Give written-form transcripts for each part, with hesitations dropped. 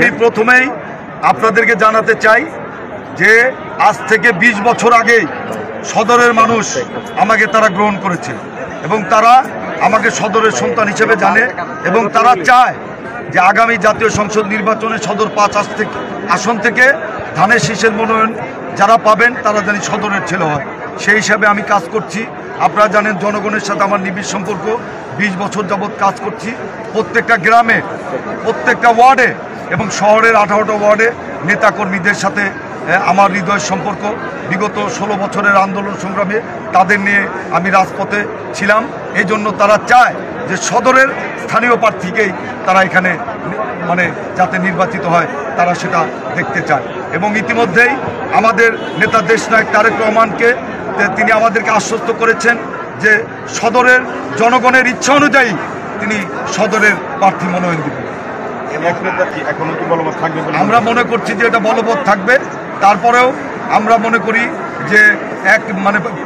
আমি প্রথমেই আপনাদেরকে জানাতে চাই যে আজ থেকে 20 বছর আগে সদরের মানুষ আমাকে তারা গ্রহণ করেছে এবং তারা আমাকে সদরের সন্তান হিসেবে জানে এবং তারা চায় যে আগামী জাতীয় সংসদ নির্বাচনে সদর 5 আসন থেকে ধানের শীষের মনোনয়ন যারা পাবেন তারা জানি সদরের ছেলে হয়। সেই হিসাবে আমি কাজ করছি। আপনারা জানেন জনগণের সাথে আমার নিবিড় সম্পর্ক, 20 বছর যাবৎ কাজ করছি। প্রত্যেকটা গ্রামে, প্রত্যেকটা ওয়ার্ডে এবং শহরের 18টা ওয়ার্ডে নেতাকর্মীদের সাথে আমার হৃদয়ের সম্পর্ক। বিগত 16 বছরের আন্দোলন সংগ্রামে তাদের নিয়ে আমি রাজপথে ছিলাম। এই জন্য তারা চায় যে সদরের স্থানীয় প্রার্থীকেই তারা এখানে যাতে নির্বাচিত হয় তারা সেটা দেখতে চায়। এবং ইতিমধ্যেই আমাদের নেতা দেশনায়ক তারেক রহমানকে তিনি আমাদেরকে আশ্বস্ত করেছেন যে সদরের জনগণের ইচ্ছা অনুযায়ী তিনি সদরের প্রার্থী মনোনয়ন দেবেন। আমরা মনে করছি যে এটা বলবৎ থাকবে। তারপরেও আমরা মনে করি যে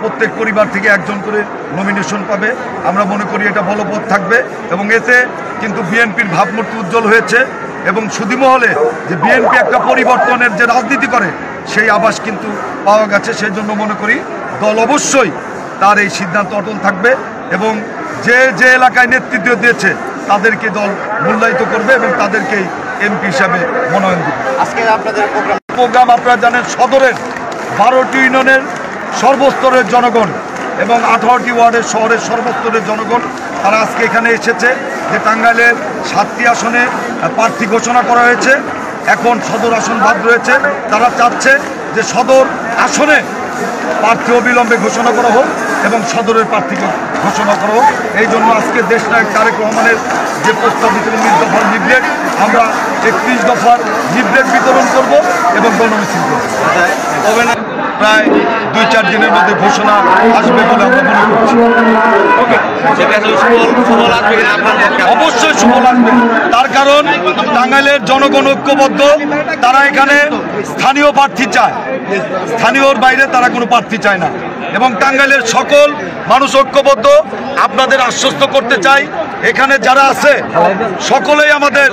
প্রত্যেক পরিবার থেকে একজন করে নমিনেশন পাবে। আমরা মনে করি এটা বলবৎ থাকবে এবং এতে কিন্তু বিএনপির ভাবমূর্তি উজ্জ্বল হয়েছে এবং সুধীমহলে যে বিএনপি একটা পরিবর্তনের যে রাজনীতি করে সেই আভাস কিন্তু পাওয়া গেছে। সেই জন্য মনে করি দল অবশ্যই তার এই সিদ্ধান্ত অটল থাকবে এবং যে যে এলাকায় নেতৃত্ব দিয়েছে তাদেরকে দল মূল্যায়িত করবে এবং তাদেরকেই এমপি হিসাবে মনোনয়ন দেবে। আজকে আপনাদের প্রোগ্রাম আপনারা জানেন সদরের 12টি ইউনিয়নের সর্বস্তরের জনগণ এবং 18টি ওয়ার্ডের শহরের সর্বস্তরের জনগণ তারা আজকে এখানে এসেছে। যে টাঙ্গাইলের 7টি আসনে প্রার্থী ঘোষণা করা হয়েছে, এখন সদর আসন বাদ রয়েছে। তারা চাচ্ছে যে সদর আসনে প্রার্থী অবিলম্বে ঘোষণা করা হোক এবং সদরের প্রার্থীকে ঘোষণা করা হোক। এই জন্য আজকে দেশনায়ক তারেক রহমানের যে প্রস্তাবিত 19 দফার লিফলেট, আমরা 31 দফার লিফলেট বিতরণ করব এবং গণমিছিল করব। প্রায় 2-4 দিনের মধ্যে ঘোষণা আসবে বলে আমরা মনে করছি। অবশ্যই সুফল আসবে, তার কারণ টাঙ্গাইলের জনগণ ঐক্যবদ্ধ। তারা এখানে স্থানীয় প্রার্থী চায়, স্থানীয়র বাইরে তারা কোনো প্রার্থী চায় না এবং টাঙ্গাইলের সকল মানুষ ঐক্যবদ্ধ। আপনাদের আশ্বস্ত করতে চাই এখানে যারা আছে সকলেই আমাদের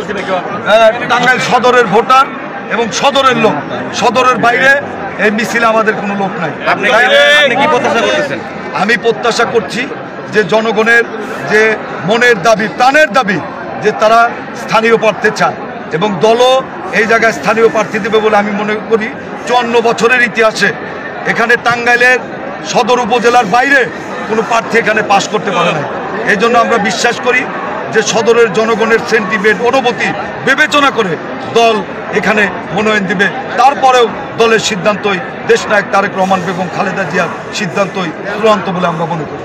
টাঙ্গাইল সদরের ভোটার এবং সদরের লোক। সদরের বাইরে এই মিছিলে আমাদের কোনো লোক নাই। আমি প্রত্যাশা করছি যে জনগণের যে মনের দাবি, প্রাণের দাবি, যে তারা স্থানীয় প্রার্থী চায় এবং দলও এই জায়গায় স্থানীয় প্রার্থী দেবে বলে আমি মনে করি। 54 বছরের ইতিহাসে এখানে টাঙ্গাইলের সদর উপজেলার বাইরে কোনো প্রার্থী এখানে পাশ করতে পারে না। এই জন্য আমরা বিশ্বাস করি যে সদরের জনগণের সেন্টিমেন্ট, অনুভূতি বিবেচনা করে দল এখানে মনোনয়ন দিবে। তারপরেও দলের সিদ্ধান্তই দেশনায়ক তারেক রহমান বেগম খালেদা জিয়ার সিদ্ধান্তই চূড়ান্ত বলে আমরা মনে করি।